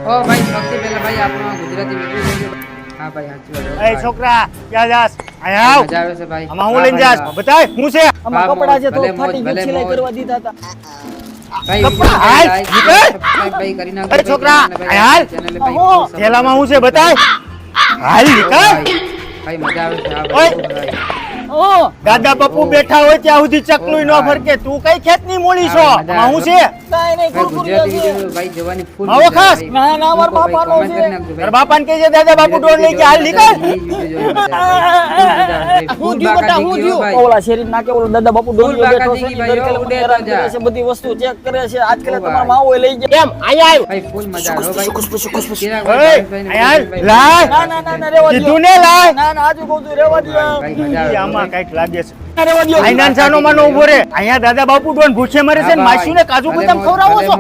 ઓ ભાઈ સૌથી પહેલા ભાઈ આપણો ગુજરાતી વિડિયો હા ભાઈ સાચી વાત એ છોકરા ક્યાં જાસ આય આવ મજા આવે છે ભાઈ આમાં હું લઈને જાસ બતાય હું છે આમાં કપડા છે તો ફાટી ગયું સિલાઈ કરવા દીધા હતા ભાઈ કપડા હાલ નીકળ ભાઈ કરી નાખો અરે છોકરા હાલ થેલામાં હું છે બતાય હાલ નીકળ ભાઈ મજા આવે છે આ ઓય. ભાઈ ઓ દાદા બાપુ બેઠા હોય ત્યાં સુધી ચકલું ન ફરકે તું કઈ ખેતની મૂળી છો આમાં હું છે કાઈ નહીં ભાઈ કુરકુરિયા ગુજરાતી છે વિડિયો ભાઈ જોવાની ફૂલ આવો ખાસ. ના, ના, મારા બાપાનો છે. તારા બાપાને કહેજે દાદા બાપુ ડોર લઈ ગયા હાલ નીકળ હું થયું બેટા હું થયું ઓલા શેરી નાકે ઓલો દાદા બાપુ ડોલી બેઠો છે બાકા દર ભાઈ, કલાક ઉડે તો હેરાન જા. કરે છે બધી વસ્તુ ચેક કરે છે આજકાલ ઓ તમારા ભાઈ. માવો લઈ જાય એમ આય આય ભાઈ ફૂલ મજા આવે ભાઈ ચિરાગ ઓય, ભાઈ, ભાઈ, આયાલ, ભાઈ, લાય. ના ના ના ના રેવા દ્યો. કીધું ને લાય. ના ના આજુ કહું છું રેવા દ્યો. ભાઈ મજા આવે આમાં કઈક લાગે છે ના, રેવા દ્યો. આઈનાન સાનો માનો ઉભો રે અહીંયા દાદા બાપુ ડોન ભૂખે મરે છે ને માસીને કાજુ બદામ ખવડાવો છો